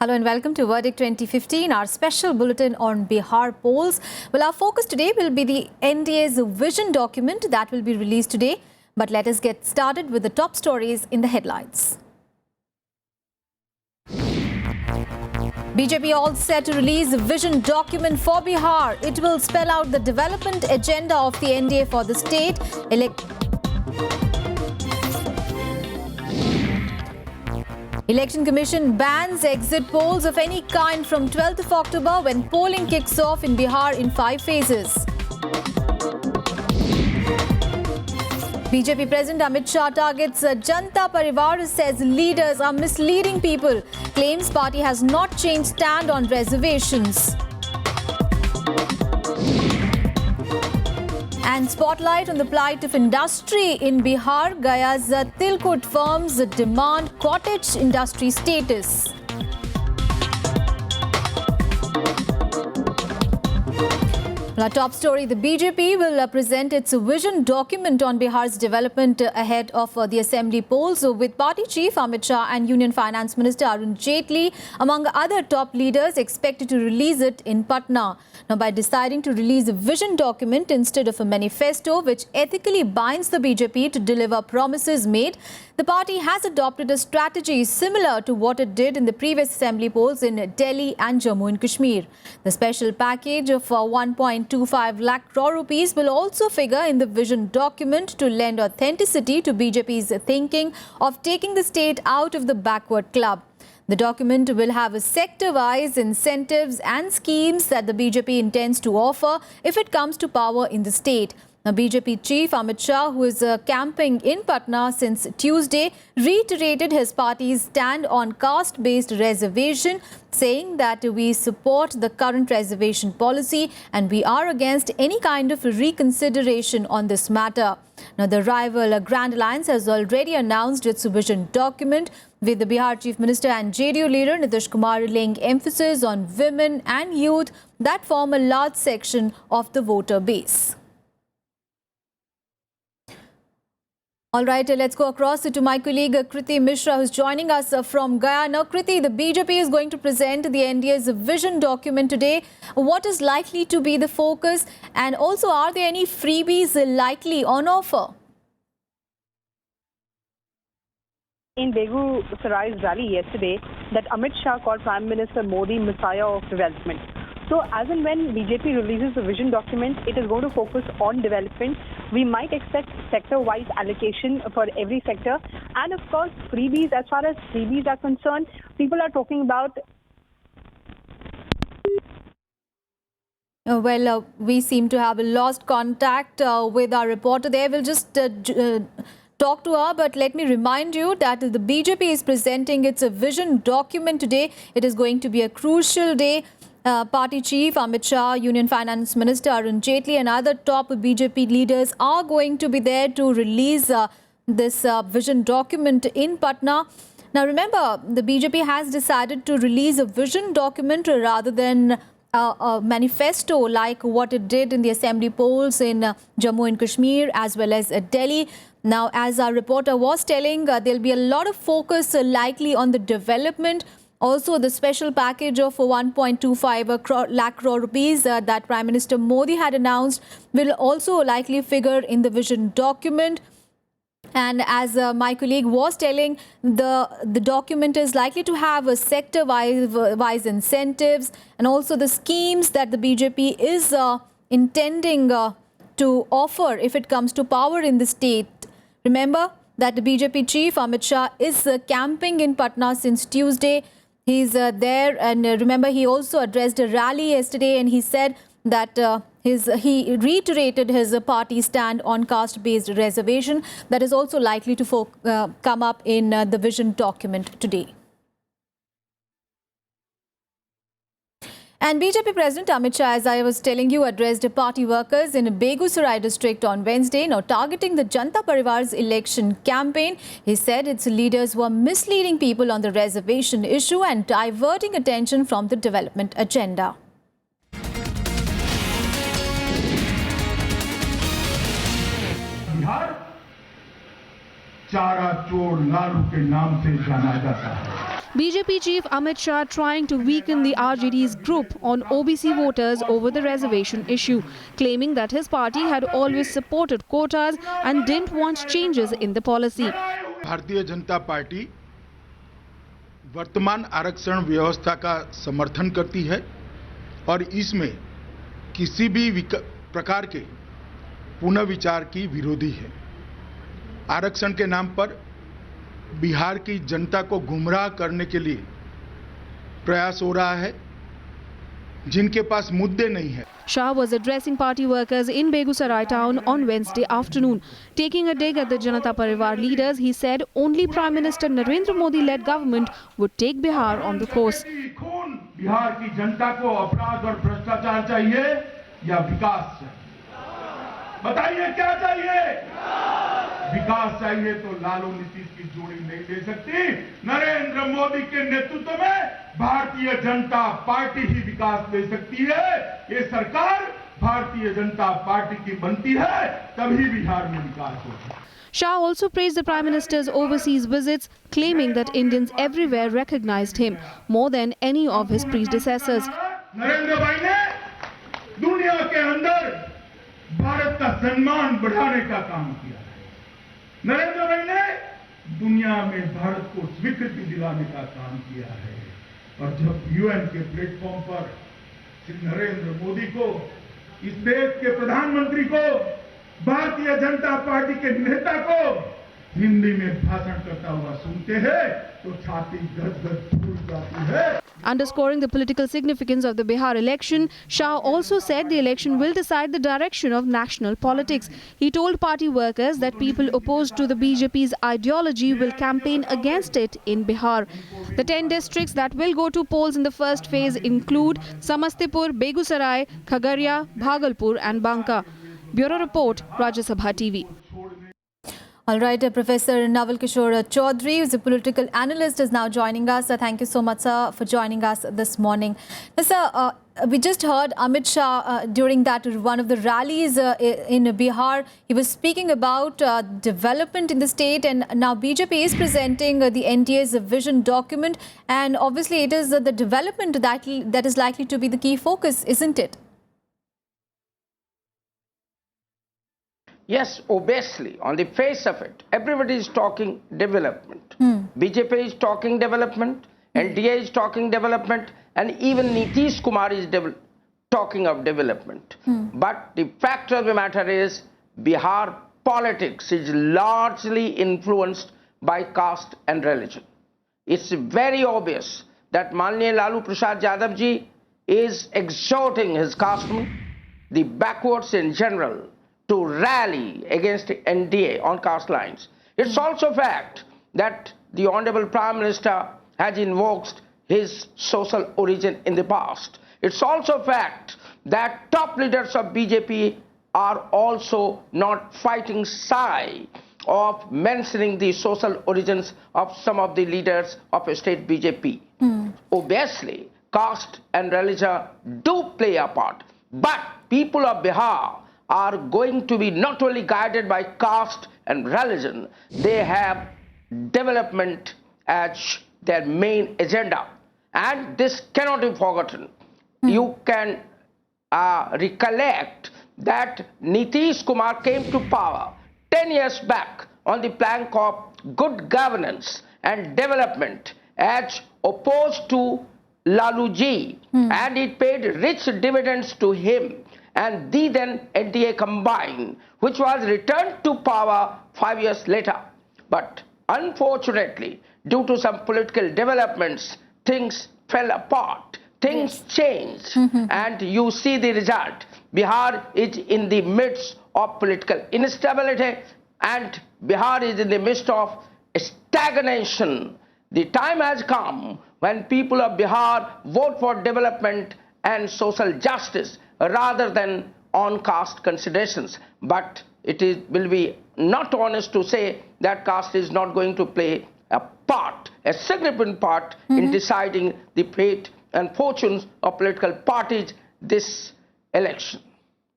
Hello and welcome to Verdict 2015, our special bulletin on Bihar polls. Well, our focus today will be the NDA's vision document that will be released today. But let us get started with the top stories in the headlines. BJP all set to release a vision document for Bihar. It will spell out the development agenda of the NDA for the state. Election Commission bans exit polls of any kind from 12th of October when polling kicks off in Bihar in 5 phases. BJP President Amit Shah targets Janta Parivar, says leaders are misleading people, claims party has not changed stand on reservations. And spotlight on the plight of industry in Bihar. Gaya's Tilkut firms demand cottage industry status. Our top story, the BJP will present its vision document on Bihar's development ahead of the assembly polls, with party chief Amit Shah and Union Finance Minister Arun Jaitley, among other top leaders, expected to release it in Patna. Now, by deciding to release a vision document instead of a manifesto which ethically binds the BJP to deliver promises made, the party has adopted a strategy similar to what it did in the previous assembly polls in Delhi and Jammu and Kashmir. The special package of 1.25 lakh crore rupees will also figure in the vision document to lend authenticity to BJP's thinking of taking the state out of the backward club. The document will have sector-wise incentives and schemes that the BJP intends to offer if it comes to power in the state. Now, BJP chief Amit Shah, who is camping in Patna since Tuesday, reiterated his party's stand on caste-based reservation, saying that we support the current reservation policy and we are against any kind of reconsideration on this matter. Now, the rival Grand Alliance has already announced its vision document, with the Bihar Chief Minister and JDU leader Nitish Kumar laying emphasis on women and youth that form a large section of the voter base. All right, let's go across to my colleague Kriti Mishra, who's joining us from Gaya. Now, Kriti, the BJP is going to present the NDA's vision document today. What is likely to be the focus? And also, are there any freebies likely on offer? In Begusarai's rally yesterday, that Amit Shah called Prime Minister Modi Messiah of development. So as and when BJP releases the vision document, it is going to focus on development. We might expect sector-wise allocation for every sector. And of course, freebies, as far as freebies are concerned, people are talking about... Well, we seem to have lost contact with our reporter there. We'll just talk to her, but let me remind you that the BJP is presenting its vision document today. It is going to be a crucial day. Party chief Amit Shah, Union Finance Minister Arun Jaitley and other top BJP leaders are going to be there to release this vision document in Patna. Now, remember, the BJP has decided to release a vision document rather than a manifesto like what it did in the assembly polls in Jammu and Kashmir as well as Delhi. Now, as our reporter was telling, there'll be a lot of focus likely on the development. Also, the special package of 1.25 lakh crore rupees that Prime Minister Modi had announced will also likely figure in the vision document. And as my colleague was telling, the document is likely to have a sector-wise incentives and also the schemes that the BJP is intending to offer if it comes to power in the state. Remember that the BJP chief Amit Shah is camping in Patna since Tuesday. He's there, and remember, he also addressed a rally yesterday, and he said that he reiterated his party stand on caste-based reservation. That is also likely to come up in the vision document today. And BJP President Amit Shah, as I was telling you, addressed party workers in Begusarai district on Wednesday, now targeting the Janta Parivar's election campaign. He said its leaders were misleading people on the reservation issue and diverting attention from the development agenda. Bihar चारा चोर लालू के नाम से जाना जाता है। BJP chief Amit Shah trying to weaken the RJD's grip on OBC voters over the reservation issue, claiming that his party had always supported quotas and didn't want changes in the policy. Bharatiya Janata party वर्तमान आरक्षण व्यवस्था का समर्थन करती है और इसमें किसी भी प्रकार के पुनर्विचार की विरोधी है। आरक्षण के नाम पर बिहार की जनता को गुमराह करने के लिए प्रयास हो रहा है, जिनके पास मुद्दे नहीं है। Shah was addressing party workers in Begusarai town on Wednesday afternoon. Taking a dig at the Janata Parivar leaders, he said only Prime Minister Narendra Modi-led government would take Bihar on the course. Bihar की जनता को अपराध और भ्रष्टाचार चाहिए या विकास चाहिए? बताइए क्या चाहिए? विकास चाहिए तो लालू नीतीश की जोड़ी नहीं दे सकती। नरेंद्र मोदी के नेतृत्व में भारतीय जनता पार्टी ही विकास दे सकती है। ये सरकार भारतीय जनता पार्टी की बनती है, तभी बिहार में विकास होगा। Shah also praised the Prime Minister's overseas visits, claiming that Indians everywhere recognized him more than any of his predecessors. Narendra भाई ने दुनिया के अंदर भारत का सम्मान बढ़ाने का काम किया है। नरेंद्र भाई ने दुनिया में भारत को स्वीकृति दिलाने का काम किया है। और जब यूएन के प्लेटफॉर्म पर श्री नरेंद्र मोदी को, इस देश के प्रधानमंत्री को, भारतीय जनता पार्टी के नेता को हिंदी में भाषण करता हुआ सुनते हैं तो छाती गद-गद फूल जाती है। Underscoring the political significance of the Bihar election, Shah also said the election will decide the direction of national politics. He told party workers that people opposed to the BJP's ideology will campaign against it in Bihar. The 10 districts that will go to polls in the first phase include Samastipur, Begusarai, Khagaria, Bhagalpur and Banka. Bureau Report, Rajya Sabha TV. All right, Professor Naval Kishore Chaudhary, who is a political analyst, is now joining us. Thank you so much, sir, for joining us this morning. Sir, we just heard Amit Shah during that one of the rallies in Bihar. He was speaking about development in the state, and now BJP is presenting the NDA's vision document, and obviously it is the development that is likely to be the key focus, isn't it? Yes, obviously, on the face of it, everybody is talking development. BJP is talking development, NDA is talking development, and even Nitish Kumar is talking of development. But the fact of the matter is, Bihar politics is largely influenced by caste and religion. It's very obvious that Manya Lalu Prasad Yadav ji is exhorting his castemen, the backwards in general, to rally against NDA on caste lines. It's also fact that the Honorable Prime Minister has invoked his social origin in the past. It's also fact that top leaders of BJP are also not fighting shy of mentioning the social origins of some of the leaders of state BJP. Obviously, caste and religion do play a part, but people of Bihar are going to be not only guided by caste and religion, they have development as their main agenda. And this cannot be forgotten. You can recollect that Nitish Kumar came to power 10 years back on the plank of good governance and development as opposed to Lalu ji, and it paid rich dividends to him. And the then NDA combined, which was returned to power 5 years later. But unfortunately, due to some political developments, things fell apart, things changed, and you see the result. Bihar is in the midst of political instability, and Bihar is in the midst of stagnation. The time has come when people of Bihar vote for development and social justice rather than on caste considerations. But will be not honest to say that caste is not going to play a significant part in deciding the fate and fortunes of political parties this election.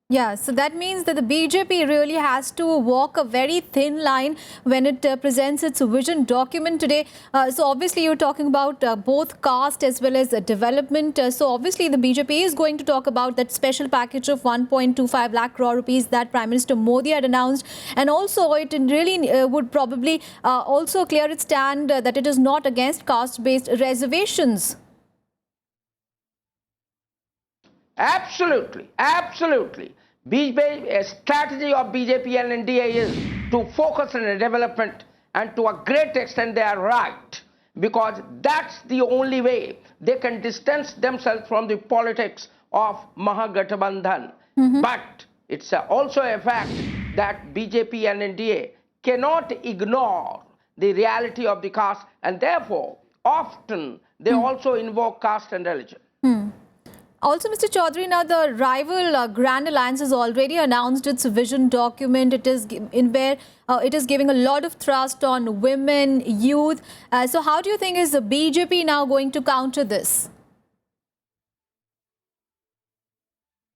Yeah, so that means that the BJP really has to walk a very thin line when it presents its vision document today. So obviously you're talking about both caste as well as development. So obviously the BJP is going to talk about that special package of 1.25 lakh crore rupees that Prime Minister Modi had announced. And also it really would probably also clear its stand that it is not against caste-based reservations. Absolutely, absolutely. A strategy of BJP and NDA is to focus on the development, and to a great extent they are right, because that's the only way they can distance themselves from the politics of Mahagathbandhan. But it's also a fact that BJP and NDA cannot ignore the reality of the caste, and therefore often they also invoke caste and religion. Also, Mr. Chaudhary, now the rival Grand Alliance has already announced its vision document. It is in where it is giving a lot of thrust on women, youth. So how do you think is the BJP now going to counter this?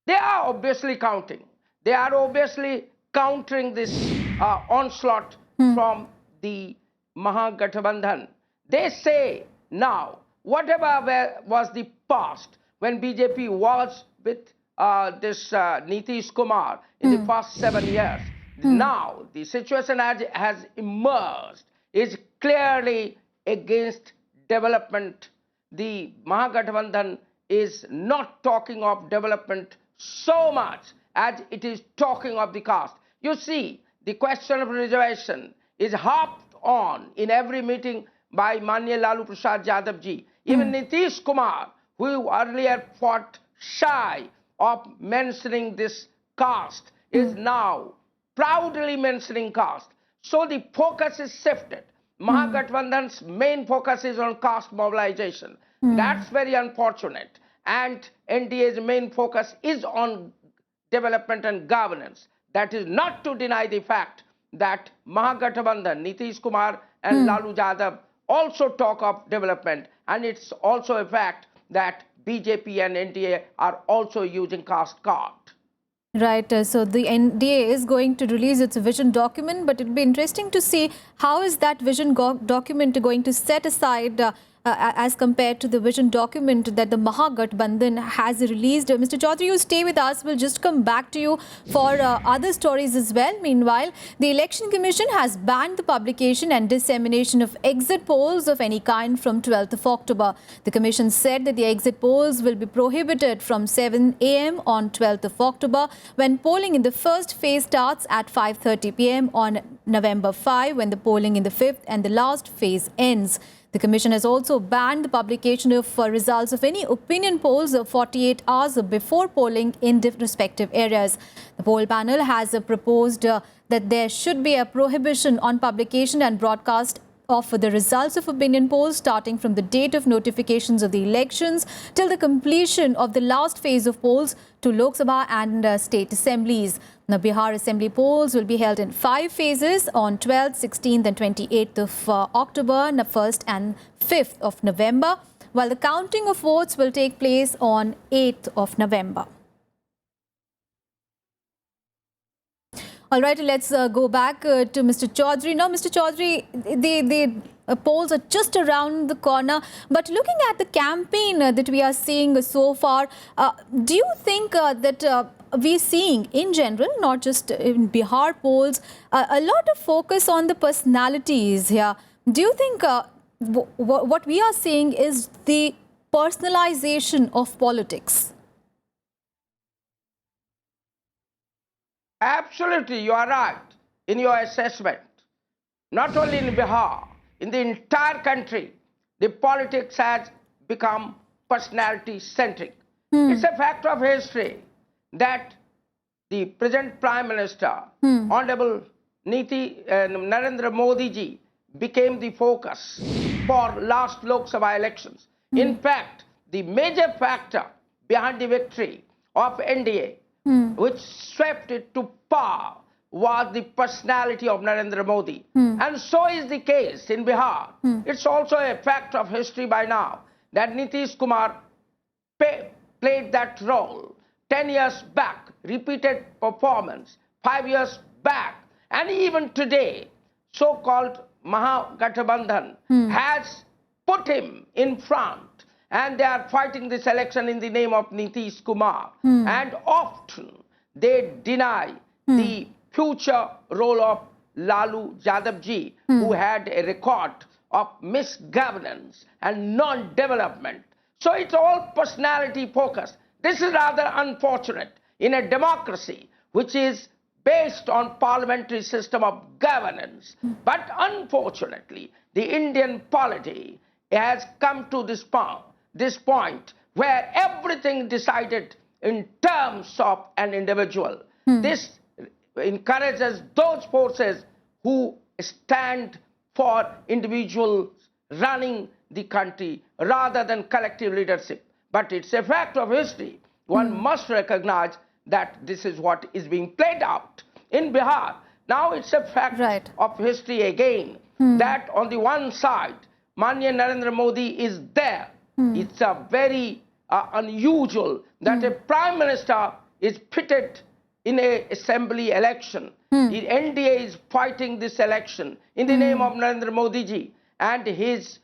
They are obviously counting. They are obviously countering this onslaught from the Mahagathbandhan. They say now, whatever was the past, when BJP was with this Nitish Kumar in the first 7 years, now the situation has emerged is clearly against development. The Mahagathbandhan is not talking of development so much as it is talking of the caste. You see, the question of reservation is harped on in every meeting by Manya Lalu Prasad Yadav ji. Even Nitish Kumar, who earlier fought shy of mentioning this caste, is now proudly mentioning caste. So the focus is shifted. Mahagathbandhan's main focus is on caste mobilization. That's very unfortunate. And NDA's main focus is on development and governance. That is not to deny the fact that Mahagathbandhan, Nitish Kumar and Lalu Yadav also talk of development. And it's also a fact that BJP and NDA are also using caste card. Right. So the NDA is going to release its vision document, but it'll be interesting to see how is that vision document going to set aside as compared to the vision document that the Mahagathbandhan has released. Mr. Chaudhary, you stay with us. We'll just come back to you for other stories as well. Meanwhile, the Election Commission has banned the publication and dissemination of exit polls of any kind from 12th of October. The Commission said that the exit polls will be prohibited from 7 a.m. on 12th of October, when polling in the first phase starts at 5:30 p.m. on November 5, when the polling in the fifth and the last phase ends. The Commission has also banned the publication of results of any opinion polls 48 hours before polling in respective areas. The poll panel has proposed that there should be a prohibition on publication and broadcast of the results of opinion polls starting from the date of notifications of the elections till the completion of the last phase of polls to Lok Sabha and state assemblies. Now, Bihar assembly polls will be held in 5 phases on 12th, 16th and 28th of October, 1st and 5th of November, while the counting of votes will take place on 8th of November. All right, let's go back to Mr. Chaudhary. Now, Mr. Chaudhary, the polls are just around the corner. But looking at the campaign that we are seeing so far, do you think that we're seeing in general, not just in Bihar polls, a lot of focus on the personalities here? Do you think what we are seeing is the personalization of politics? Absolutely, you are right in your assessment. Not only in Bihar, in the entire country, the politics has become personality-centric. It's a fact of history that the present Prime Minister, Honorable Narendra Modi ji, became the focus for last Lok Sabha elections. In fact, the major factor behind the victory of NDA, which swept it to power, was the personality of Narendra Modi. And so is the case in Bihar. It's also a fact of history by now that Nitish Kumar played that role 10 years back repeated performance 5 years back. And even today, so-called Mahagathbandhan has put him in front, and they are fighting this election in the name of Nitish Kumar. And often they deny the future role of Lalu Yadav ji, who had a record of misgovernance and non-development. So it's all personality focused. This is rather unfortunate in a democracy which is based on parliamentary system of governance. But unfortunately, the Indian polity has come to this point where everything decided in terms of an individual. This encourages those forces who stand for individuals running the country rather than collective leadership. But it's a fact of history. One must recognize that this is what is being played out in Bihar. Now it's a fact of history again that on the one side, Manya Narendra Modi is there. It's a very unusual that a prime minister is pitted in an assembly election. The NDA is fighting this election in the name of Narendra Modi ji and his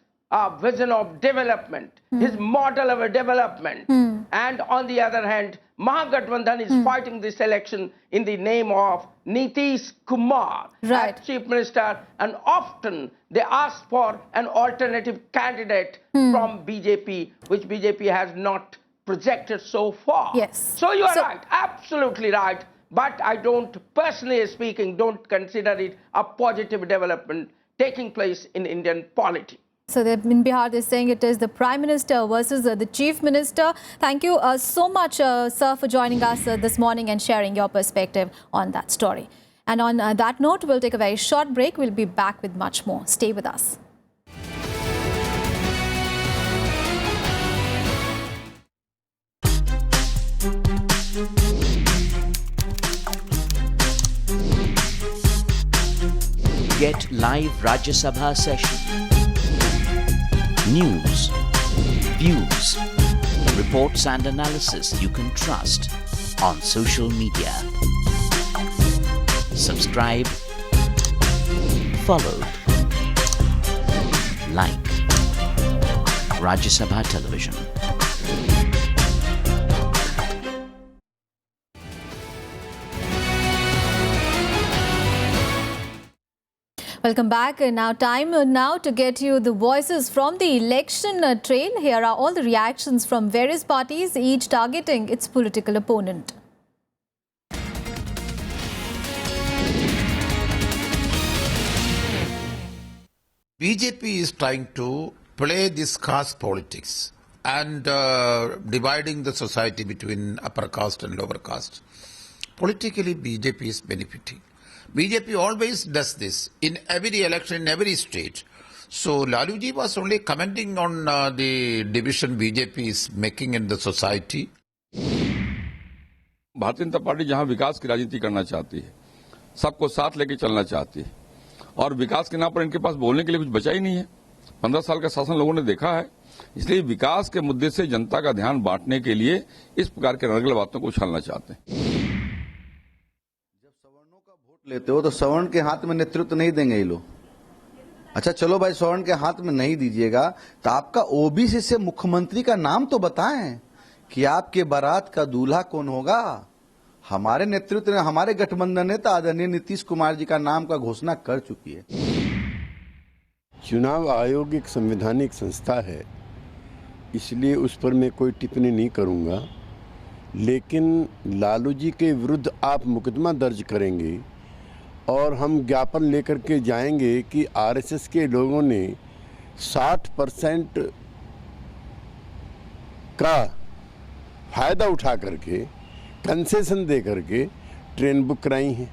vision of development, his model of a development. And on the other hand, Mahagathbandhan is fighting this election in the name of Nitish Kumar as chief minister, and often they ask for an alternative candidate from BJP, which BJP has not projected so far. So you are right, absolutely right. But I don't, personally speaking, don't consider it a positive development taking place in Indian polity. So in Bihar, they're saying it is the Prime Minister versus the Chief Minister. Thank you so much, sir, for joining us this morning and sharing your perspective on that story. And on that note, we'll take a very short break. We'll be back with much more. Stay with us. Get live Rajya Sabha session. News, views, reports and analysis you can trust on social media. Subscribe, follow, like Rajya Sabha Television. Welcome back. Now time now to get you the voices from the election trail. Here are all the reactions from various parties, each targeting its political opponent. BJP is trying to play this caste politics and dividing the society between upper caste and lower caste. Politically, BJP is benefiting. BJP always does this in every election, in every state. So Laluji was only commenting on the division BJP is making in the society. Bharatiya Janata party जहां विकास की राजनीति करना चाहती है, सबको साथ लेके चलना चाहती है, और विकास के नाम पर इनके पास बोलने के लिए कुछ बचा ही नहीं है। 15 साल का शासन लोगों ने देखा है, इसलिए विकास के मुद्दे से जनता का ध्यान बांटने के लिए इस प्रकार के रगड़ बातों को उछालना चाहते हैं। लेते हो तो सवर्ण के हाथ में नेतृत्व नहीं देंगे ये लोग। अच्छा चलो भाई, सवर्ण के हाथ में नहीं दीजिएगा तो आपका ओबीसी से मुख्यमंत्री का नाम तो बताएं कि आपके बारात का दूल्हा कौन होगा। हमारे नेतृत्व ने, हमारे गठबंधन ने तो आदरणीय नीतीश कुमार जी का नाम का घोषणा कर चुकी है। चुनाव आयोग एक संवैधानिक संस्था है, इसलिए उस पर मैं कोई टिप्पणी नहीं करूंगा, लेकिन लालू जी के विरुद्ध आप मुकदमा दर्ज करेंगे और हम ज्ञापन लेकर के जाएंगे कि आरएसएस के लोगों ने 60% का फायदा उठा करके, कंसेशन दे करके ट्रेन बुक कराई हैं,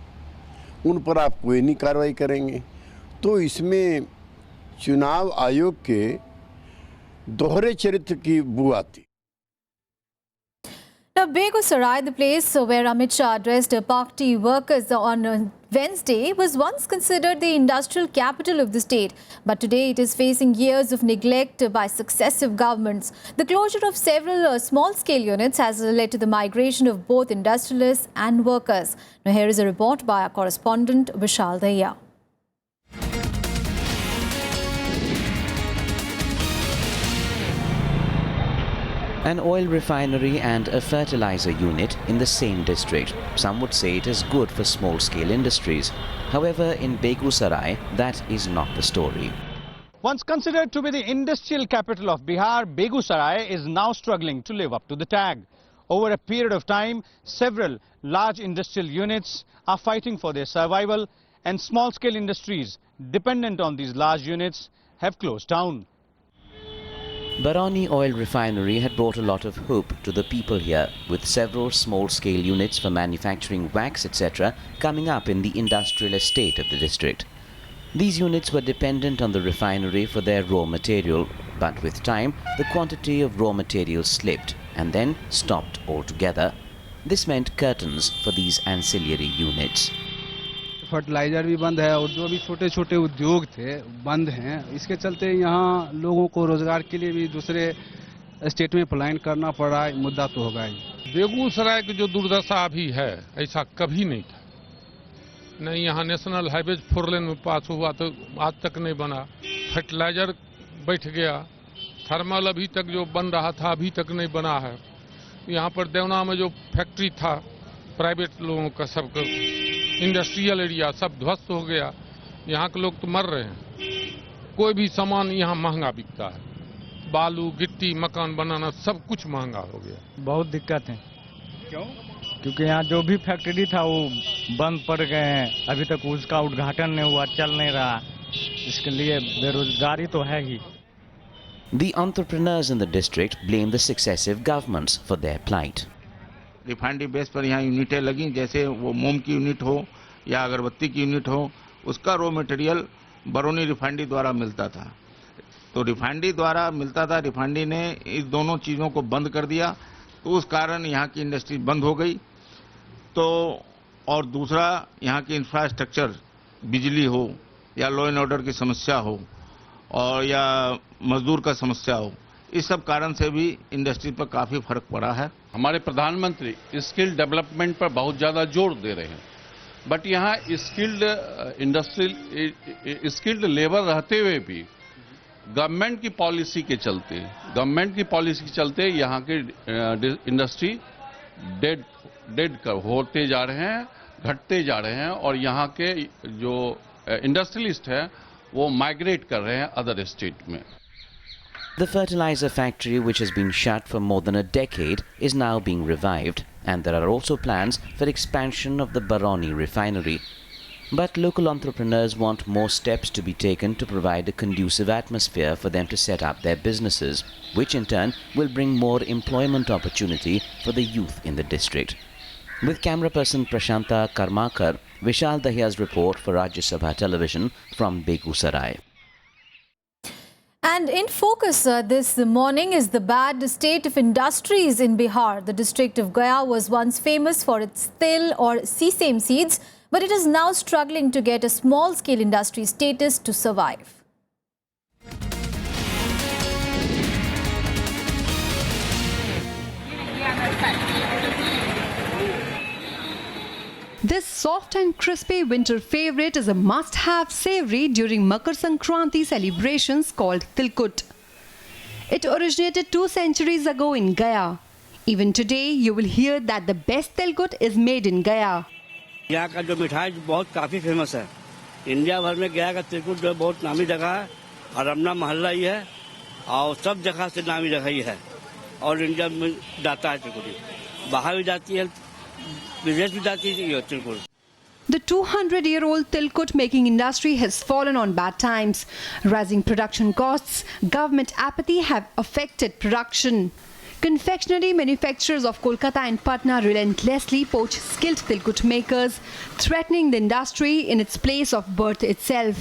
उन पर आप कोई नहीं कार्रवाई करेंगे, तो इसमें चुनाव आयोग के दोहरे चरित्र की बू आती। Now, Begusarai, the place where Amit Shah addressed party workers on Wednesday, was once considered the industrial capital of the state. But today it is facing years of neglect by successive governments. The closure of several small-scale units has led to the migration of both industrialists and workers. Now here is a report by our correspondent Vishal Daya. An oil refinery and a fertilizer unit in the same district. Some would say it is good for small-scale industries. However, in Begusarai, that is not the story. Once considered to be the industrial capital of Bihar, Begusarai is now struggling to live up to the tag. Over a period of time, several large industrial units are fighting for their survival, and small-scale industries dependent on these large units have closed down. Barauni oil refinery had brought a lot of hope to the people here, with several small-scale units for manufacturing wax, etc. coming up in the industrial estate of the district. These units were dependent on the refinery for their raw material, but with time, the quantity of raw material slipped and then stopped altogether. This meant curtains for these ancillary units. Fertilizer भी बंद है और जो भी छोटे छोटे उद्योग थे बंद हैं। इसके चलते यहाँ लोगों को रोजगार के लिए भी दूसरे स्टेट में पलायन करना पड़ रहा है। मुद्दा तो होगा ही। बेगूसराय की जो दुर्दशा अभी है ऐसा कभी नहीं था। नहीं यहाँ नेशनल हाईवे 4 लेन में पास हुआ तो आज तक नहीं बना। फर्टिलाइजर बैठ गया। थर्मल अभी तक जो बन रहा था अभी तक नहीं बना है। यहाँ पर देवना में जो फैक्ट्री था प्राइवेट लोगों का सबका इंडस्ट्रियल एरिया सब ध्वस्त हो गया। यहाँ के लोग तो मर रहे हैं। कोई भी सामान यहाँ महंगा बिकता है। बालू गिट्टी मकान बनाना सब कुछ महंगा हो गया। बहुत दिक्कत है। क्यों? क्योंकि यहाँ जो भी फैक्ट्री था वो बंद पड़ गए हैं। अभी तक उसका उद्घाटन नहीं हुआ, चल नहीं रहा। इसके लिए बेरोजगारी तो है ही। The entrepreneurs in the district blame the successive governments for their plight. Refinery base पर यहाँ यूनिटें लगी, जैसे वो मोम की यूनिट हो या अगरबत्ती की यूनिट हो, उसका रॉ मटेरियल बरौनी रिफाइनरी द्वारा मिलता था। तो रिफाइनरी द्वारा मिलता था, रिफाइनरी ने इस दोनों चीज़ों को बंद कर दिया, तो उस कारण यहाँ की इंडस्ट्री बंद हो गई। तो और दूसरा यहाँ की इंफ्रास्ट्रक्चर, बिजली हो या लॉ एंड ऑर्डर की समस्या हो और या मजदूर का समस्या हो, इस सब कारण से भी इंडस्ट्री पर काफ़ी फर्क पड़ा है। हमारे प्रधानमंत्री स्किल डेवलपमेंट पर बहुत ज़्यादा जोर दे रहे हैं, बट यहाँ स्किल्ड लेबर रहते हुए भी गवर्नमेंट की पॉलिसी के चलते यहाँ के इंडस्ट्री डेड होते जा रहे हैं, घटते जा रहे हैं और यहाँ के जो इंडस्ट्रियलिस्ट हैं वो माइग्रेट कर रहे हैं अदर स्टेट में। The fertilizer factory, which has been shut for more than a decade, is now being revived, and there are also plans for expansion of the Barauni refinery. But local entrepreneurs want more steps to be taken to provide a conducive atmosphere for them to set up their businesses, which in turn will bring more employment opportunity for the youth in the district. With camera person Prashanta Karmakar, Vishal Dahiya's report for Rajya Sabha television from Begusarai. And in focus this morning is the bad state of industries in Bihar. The district of Gaya was once famous for its til or sesame seeds, but it is now struggling to get a small-scale industry status to survive. This soft and crispy winter favorite is a must-have savory during Makar Sankranti celebrations called Tilkut. It originated 2 centuries ago in Gaya. Even today, you will hear that the best Tilkut is made in Gaya. यहाँ का जो मिठाई बहुत काफ़ी famous है। India भर में गया का तिलकुट जो बहुत नामी जगह है और अपना मोहल्ला ही है और सब जगह से नामी जगह ही है और इंडिया में जाता है तिलकुट, बाहर भी जाती है, विदेश भी जाती है तिलकुट। The 200-year-old Tilkut making industry has fallen on bad times. Rising production costs, government apathy have affected production. Confectionery manufacturers of Kolkata and Patna relentlessly poach skilled Tilkut makers, threatening the industry in its place of birth itself.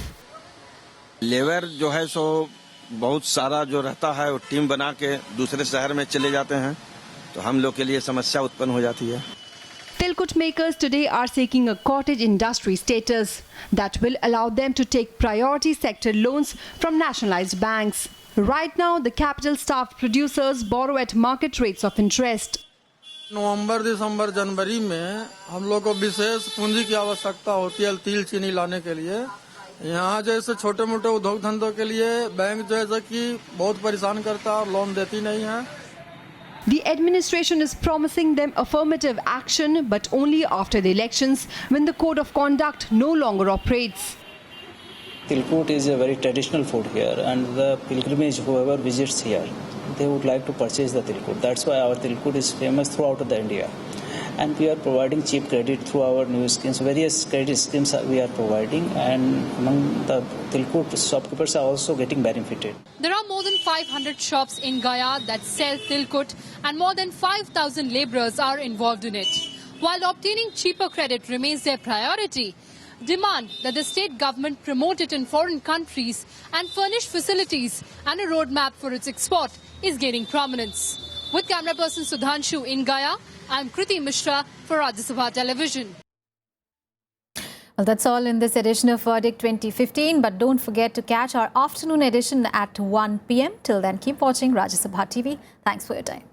Labour जो है सो बहुत सारा जो रहता है वो team बना के दूसरे शहर में चले जाते हैं तो हम लोग के लिए समस्या उत्पन्न हो जाती है। Tilkut makers today are seeking a cottage industry status that will allow them to take priority sector loans from nationalized banks. Right now, the capital staffed producers borrow at market rates of interest. नवंबर, दिसंबर, जनवरी में हम लोग को विशेष पूंजी की आवश्यकता होती है तिल चीनी लाने के लिए। यहाँ जैसे छोटे मोटे उद्योग धंधों के लिए बैंक जैसे कि बहुत परेशान करता है और लोन देती नहीं है। The administration is promising them affirmative action, but only after the elections, when the code of conduct no longer operates. Tilkut is a very traditional food here, and the pilgrimage, whoever visits here, they would like to purchase the Tilkut. That's why our Tilkut is famous throughout the India. And we are providing cheap credit through our new schemes. Various credit schemes we are providing, and among the Tilkut shopkeepers are also getting benefited. There are more than 500 shops in Gaya that sell Tilkut, and more than 5,000 laborers are involved in it. While obtaining cheaper credit remains their priority, demand that the state government promote it in foreign countries and furnish facilities and a roadmap for its export is gaining prominence. With camera person Sudhanshu in Gaya, I'm Kriti Mishra for Rajya Sabha Television. Well, that's all in this edition of Verdict 2015. But don't forget to catch our afternoon edition at 1 p.m. Till then, keep watching Rajya Sabha TV. Thanks for your time.